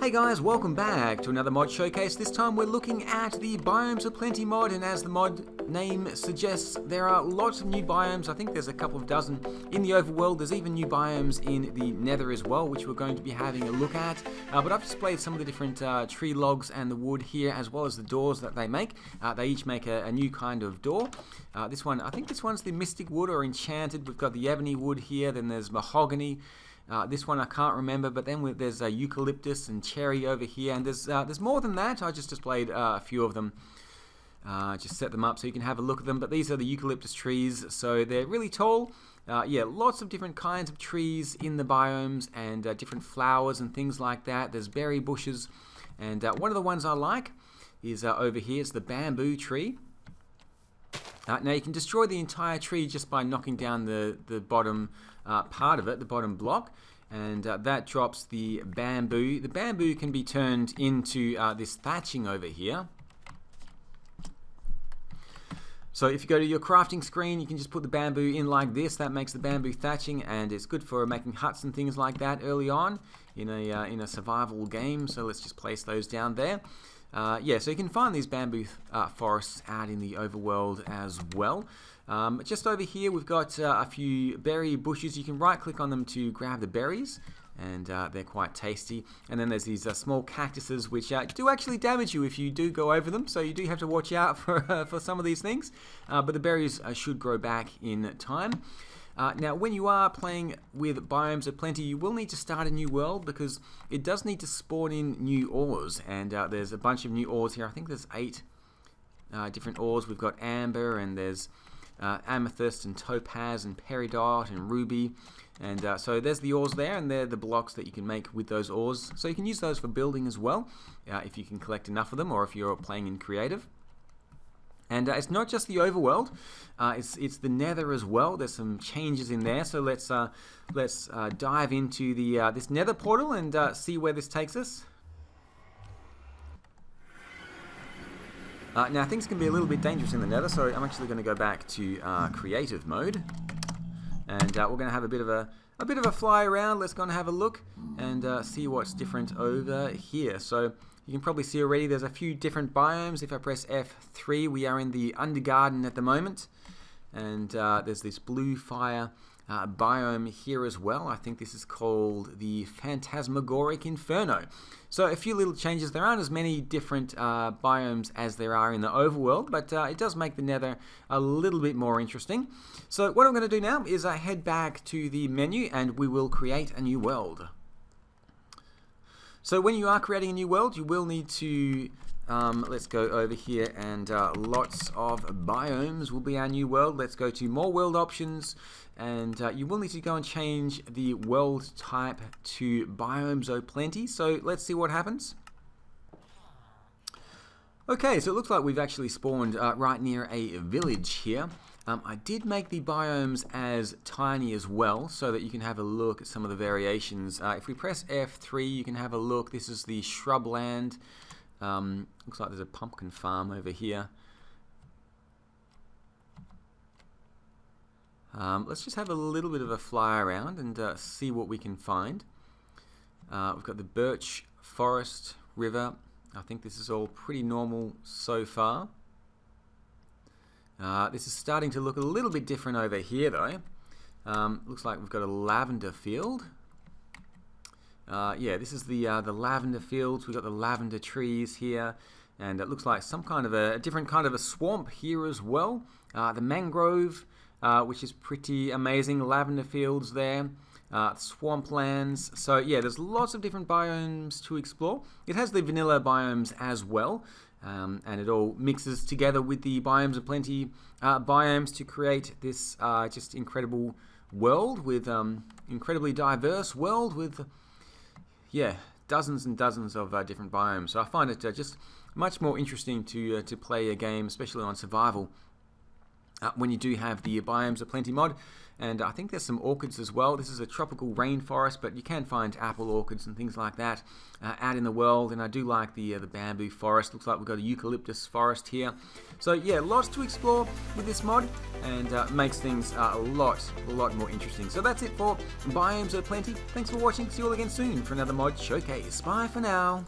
Hey guys, welcome back to another mod showcase. This time we're looking at the Biomes of Plenty mod, and as the mod name suggests, there are lots of new biomes. I think there's a couple of dozen in the overworld. There's even new biomes in the nether as well, which we're going to be having a look at. But I've displayed some of the different tree logs and the wood here, as well as the doors that they make. They each make a new kind of door. This one, I think this one's the Mystic Wood or Enchanted. We've got the Ebony Wood here, then there's Mahogany. This one I can't remember, but then there's Eucalyptus and Cherry over here, and there's more than that. I just displayed a few of them, just set them up so you can have a look at them. But these are the Eucalyptus trees, so they're really tall. Yeah, lots of different kinds of trees in the biomes, and different flowers and things like that. There's berry bushes, and one of the ones I like is over here. It's the bamboo tree. Now you can destroy the entire tree just by knocking down the bottom part of it, the bottom block, and that drops the bamboo. The bamboo can be turned into this thatching over here. So if you go to your crafting screen, you can just put the bamboo in like this. That makes the bamboo thatching, and it's good for making huts and things like that early on in a survival game. So let's just place those down there. Yeah, so you can find these bamboo forests out in the overworld as well. Just over here we've got a few berry bushes. You can right click on them to grab the berries, and they're quite tasty. And then there's these small cactuses which do actually damage you if you do go over them, so you do have to watch out for some of these things. But the berries should grow back in time. Now, when you are playing with Biomes of Plenty, you will need to start a new world because it does need to spawn in new ores, and there's a bunch of new ores here. I think there's 8 different ores. We've got amber, and there's amethyst and topaz and peridot and ruby, and so there's the ores there, and they're the blocks that you can make with those ores. So you can use those for building as well, if you can collect enough of them, or if you're playing in creative. And it's not just the overworld, it's the nether as well. There's some changes in there, so let's dive into the this nether portal and see where this takes us. Now things can be a little bit dangerous in the nether, so I'm actually going to go back to creative mode, and we're going to have a bit of a fly around. Let's go and have a look and see what's different over here. So you can probably see already there's a few different biomes. If I press F3, we are in the Undergarden at the moment, and there's this blue fire biome here as well. I think this is called the Phantasmagoric Inferno. So a few little changes. There aren't as many different biomes as there are in the overworld, but it does make the nether a little bit more interesting. So what I'm going to do now is head back to the menu, and we will create a new world. So when you are creating a new world, you will need to, let's go over here, and lots of biomes will be our new world. Let's go to more world options, and you will need to go and change the world type to Biomes of Plenty. So let's see what happens. Okay, so it looks like we've actually spawned right near a village here. I did make the biomes as tiny as well, so that you can have a look at some of the variations. If we press F3, you can have a look. This is the shrubland. Looks like there's a pumpkin farm over here. Let's just have a little bit of a fly around and see what we can find. We've got the birch forest river. I think this is all pretty normal so far. This is starting to look a little bit different over here though. Looks like we've got a lavender field. Yeah, this is the lavender fields. We've got the lavender trees here, and it looks like some kind of a different kind of a swamp here as well. The mangrove, which is pretty amazing. Lavender fields there. Swamplands. So yeah, there's lots of different biomes to explore. It has the vanilla biomes as well. And it all mixes together with the Biomes of Plenty biomes to create this just incredible world with incredibly diverse world with, yeah, dozens and dozens of different biomes. So I find it just much more interesting to play a game, especially on survival, when you do have the Biomes Aplenty mod. And I think there's some orchids as well. This is a tropical rainforest, but you can find apple orchids and things like that out in the world. And I do like the bamboo forest. Looks like we've got a eucalyptus forest here. So yeah, lots to explore with this mod, and makes things a lot more interesting. So that's it for Biomes Aplenty. Thanks for watching. See you all again soon for another mod showcase. Bye for now.